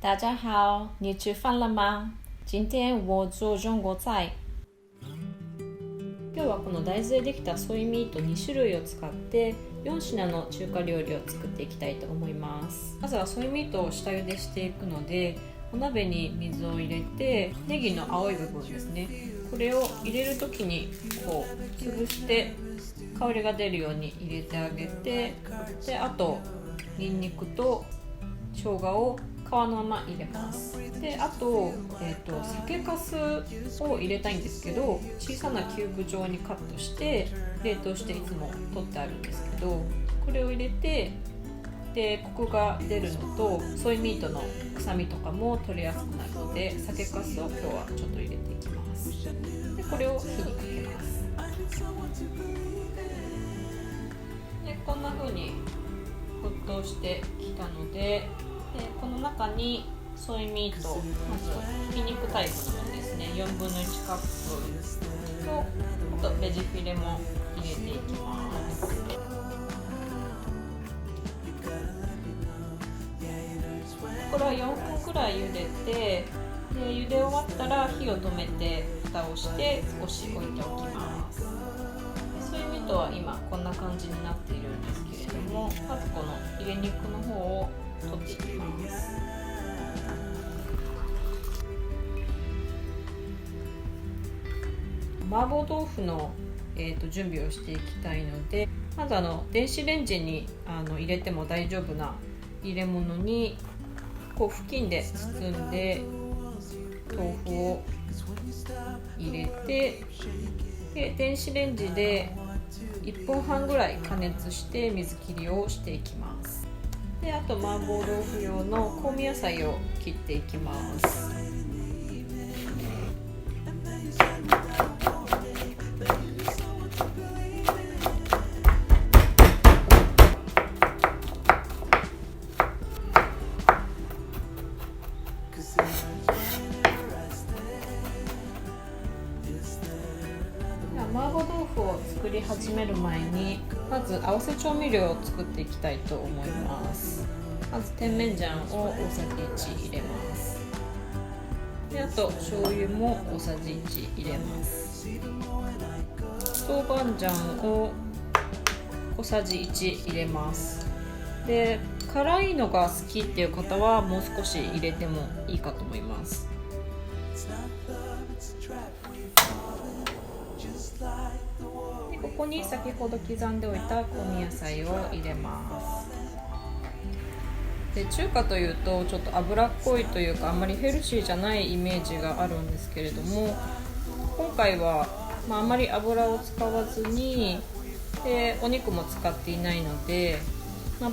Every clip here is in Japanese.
大家好，你吃饭了吗？今天我做中国菜。今日はこの大豆でできたソイミート2種類を使って4品の中華料理を作っていきたいと思います。まずはソイミートを下茹でしていくので、お鍋に水を入れて、ネギの青い部分ですね、これを入れるときにこう潰して香りが出るように入れてあげて、であとニンニクと生姜を皮のまま入れます。であと、酒粕を入れたいんですけど、小さなキューブ状にカットして冷凍していつも取ってあるんですけど、これを入れて、でコクが出るのとソイミートの臭みとかも取れやすくなるので、酒粕を今日はちょっと入れていきます。でこれを火にかけます。でこんな風に沸騰してきたので、この中にソイミート、まずひき肉タイプのものですね、1/4カップと、あとベジフィレも入れていきます。これは4分くらい茹でて、で茹で終わったら火を止めて蓋をして少し置いておきます。ソイミートは今こんな感じになっているんですけれども、まずこのヒレ肉の方を取っていきます。麻婆豆腐の、準備をしていきたいので、まず電子レンジに入れても大丈夫な入れ物にこう布巾で包んで豆腐を入れて、で電子レンジで1分半ぐらい加熱して水切りをしていきます。であと麻婆豆腐用の香味野菜を切っていきます。麻婆豆腐を作り始める前に、まず合わせ調味料を作っていきたいと思います。まず甜麺醤を大さじ1入れます。であと醤油も大さじ1入れます。豆板醤を小さじ1入れます。で辛いのが好きっていう方はもう少し入れてもいいかと思います。でここに先ほど刻んでおいた香味野菜を入れます。で中華というとちょっと脂っこいというか、あんまりヘルシーじゃないイメージがあるんですけれども、今回は、あまり油を使わずに、お肉も使っていないので、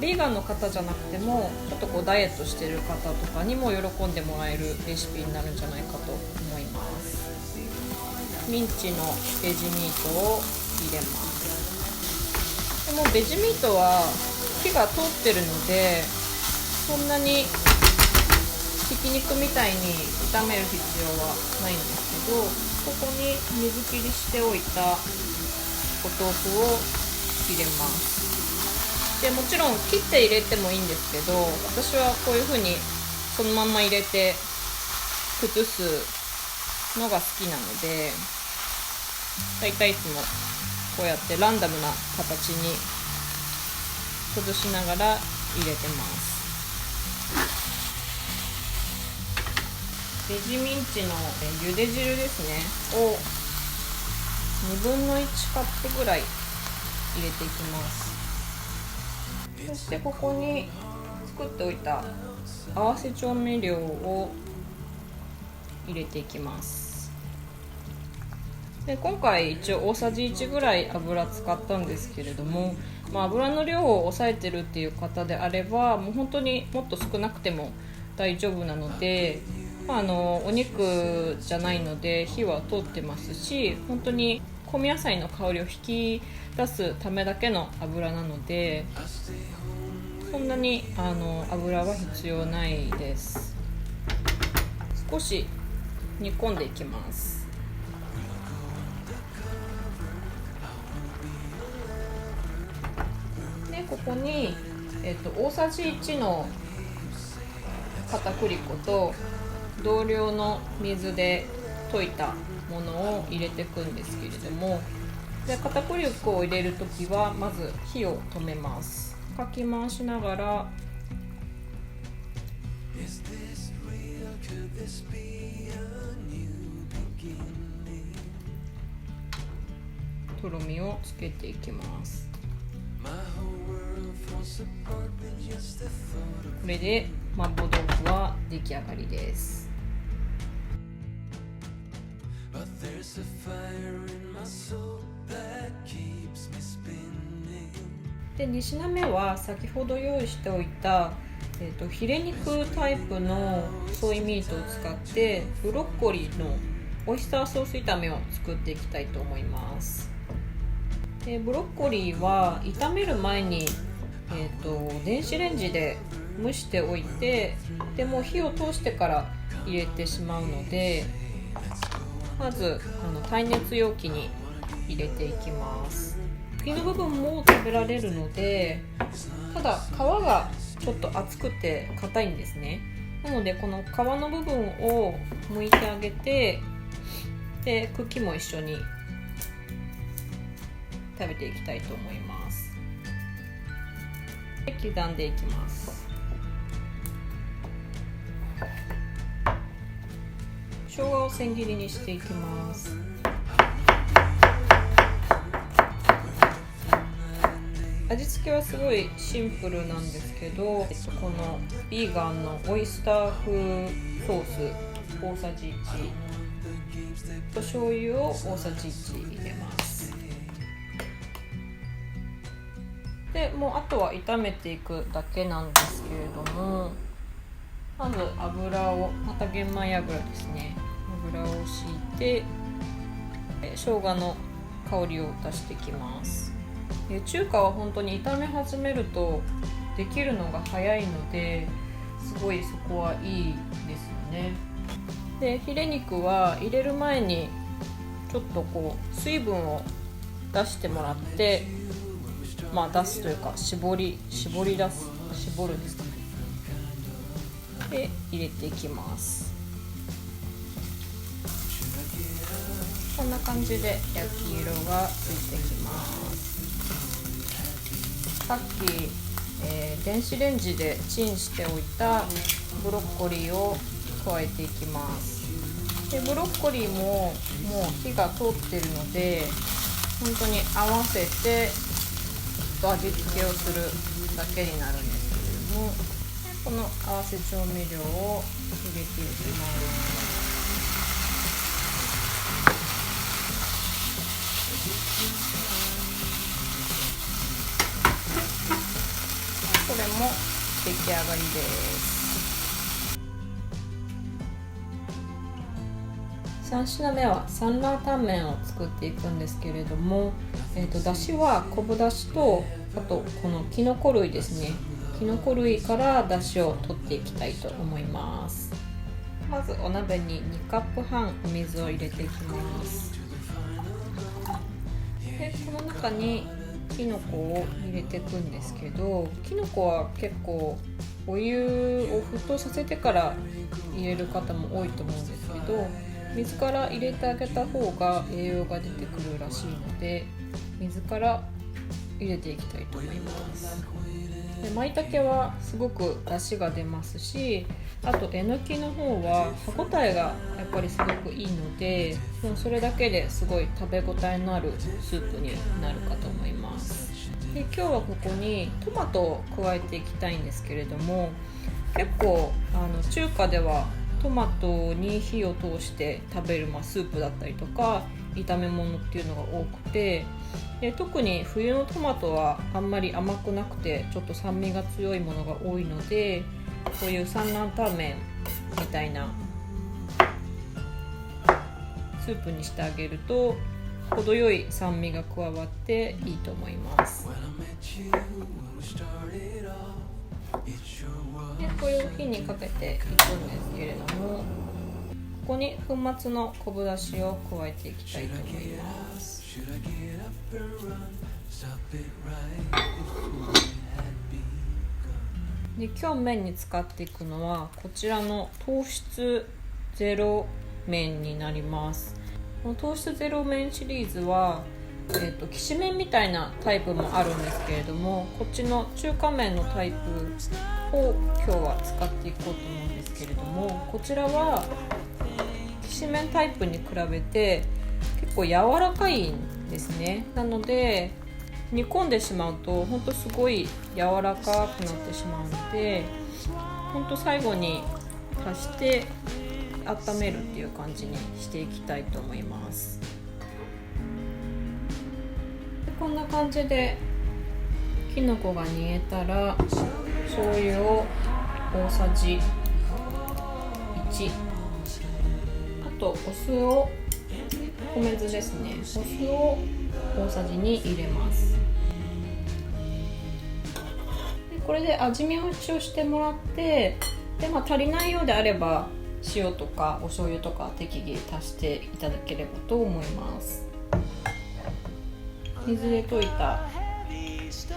ビーガンの方じゃなくてもちょっとこうダイエットしてる方とかにも喜んでもらえるレシピになるんじゃないかと思います。ミンチのベジミートを入れます。でもベジミートは火が通ってるので、そんなにひき肉みたいに炒める必要はないんですけど、ここに水切りしておいたお豆腐を入れます。でもちろん切って入れてもいいんですけど、私はこういう風にそのまま入れて崩すのが好きなので、だいたいいつもこうやってランダムな形に崩しながら入れてます。ベジミンチの茹で汁ですねを1/2カップぐらい入れていきます。そしてここに作っておいた合わせ調味料を入れていきます。で今回一応大さじ1ぐらい油使ったんですけれども、油の量を抑えてるっていう方であれば、もう本当にもっと少なくても大丈夫なので、お肉じゃないので火は通ってますし、本当に香味野菜の香りを引き出すためだけの油なので、そんなに油は必要ないです。少し煮込んでいきます。でここに、大さじ1の片栗粉と同量の水で溶いたものを入れていくんですけれども、で片栗粉を入れるときはまず火を止めます。かき回しながらとろみをつけていきます。これで麻婆豆腐は出来上がりです。で2品目は先ほど用意しておいた、ヒレ肉タイプのソイミートを使ってブロッコリーのオイスターソース炒めを作っていきたいと思います。ブロッコリーは炒める前に、電子レンジで蒸しておいて、でもう火を通してから入れてしまうので、まず耐熱容器に入れていきます。茎の部分も食べられるので、ただ皮がちょっと厚くて硬いんですね。なのでこの皮の部分を剥いてあげて、で茎も一緒に食べていきたいと思います。で刻んでいきます。生姜を千切りにしていきます。味付けはすごいシンプルなんですけど、このビーガンのオイスター風ソース大さじ1と醤油を大さじ1入れます。でもうあとは炒めていくだけなんですけれども、まず油をまた玄米油ですね、油を敷いて生姜の香りを出していきます。中華は本当に炒め始めるとできるのが早いので、すごいそこはいいですよね。でヒレ肉は入れる前にちょっとこう水分を出してもらって、出すというか絞るですかね。で入れていきます。こんな感じで焼き色がついてきます。さっき、電子レンジでチンしておいたブロッコリーを加えていきます。でブロッコリーももう火が通っているので、本当に合わせて味付けをするだけになるんですけれども、この合わせ調味料を入れていきます。これも出来上がりです。3品目はサンラータンメンを作っていくんですけれども、だしは昆布だしと、あとこのきのこ類ですね、きのこ類からだしを取っていきたいと思います。まずお鍋に2カップ半お水を入れていきます。でこの中にきのこを入れていくんですけど、きのこは結構お湯を沸騰させてから入れる方も多いと思うんですけど、水から入れてあげた方が栄養が出てくるらしいので、水から入れていきたいと思います。で舞茸はすごく出汁が出ますし、あとえのきの方は歯ごたえがやっぱりすごくいいので、もうそれだけですごい食べ応えのあるスープになるかと思います。で今日はここにトマトを加えていきたいんですけれども、結構中華ではトマトに火を通して食べる、スープだったりとか炒め物っていうのが多くて、で特に冬のトマトはあんまり甘くなくてちょっと酸味が強いものが多いので、こういうサンラータンメンみたいなスープにしてあげると程よい酸味が加わっていいと思います。でこれを火にかけていくんですけれども、ここに粉末の昆布だしを加えていきたいと思います。で今日麺に使っていくのはこちらの糖質ゼロ麺になります。この糖質ゼロ麺シリーズは、きしめんみたいなタイプもあるんですけれども、こっちの中華麺のタイプを今日は使っていこうと思うんですけれども、こちらはきしめんタイプに比べて結構柔らかいんですね。なので煮込んでしまうとほんとすごい柔らかくなってしまうので、ほんと最後に足して温めるっていう感じにしていきたいと思います。でこんな感じできのこが煮えたら醤油を大さじ1、あとお酢を米酢ですね、お酢を大さじ2入れます。でこれで味見をしてもらって、で、足りないようであれば塩とかお醤油とか適宜足していただければと思います。水で溶いた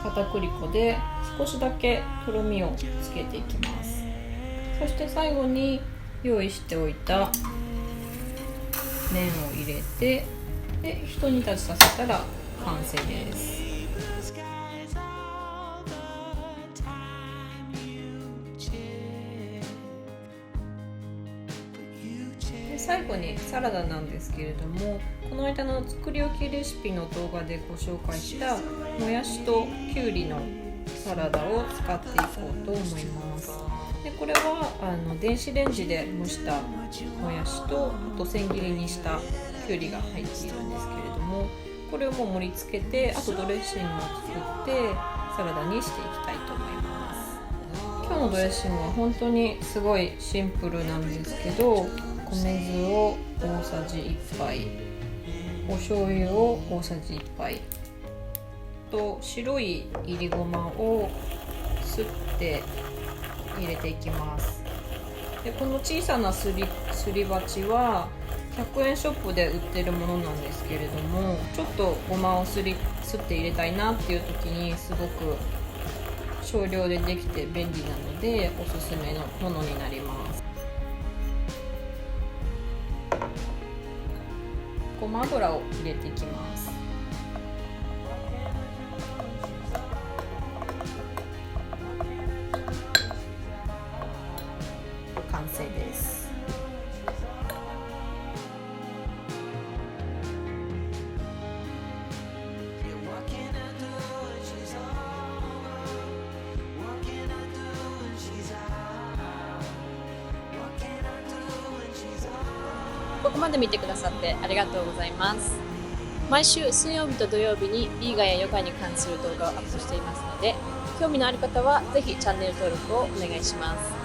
片栗粉で少しだけとろみをつけていきます。そして最後に用意しておいた麺を入れて、で一煮立ちさせたら完成です。で最後にサラダなんですけれども、この間の作り置きレシピの動画でご紹介したもやしときゅうりのサラダを使っていこうと思います。でこれは電子レンジで蒸したもやしと、あと千切りにしたきゅうりが入っているんですけれども、これをもう盛り付けて、あとドレッシングを作ってサラダにしていきたいと思います。今日のドレッシングは本当にすごいシンプルなんですけど、米酢を大さじ1杯、お醤油を大さじ1杯と白いいりごまをすって入れていきます。でこの小さなすり鉢は100円ショップで売ってるものなんですけれども、ちょっとごまをすって入れたいなっていう時にすごく少量でできて便利なのでおすすめのものになります。ごま油を入れていきます。完成です。ここまで見てくださってありがとうございます。毎週水曜日と土曜日にビーガンやヨガに関する動画をアップしていますので、興味のある方はぜひチャンネル登録をお願いします。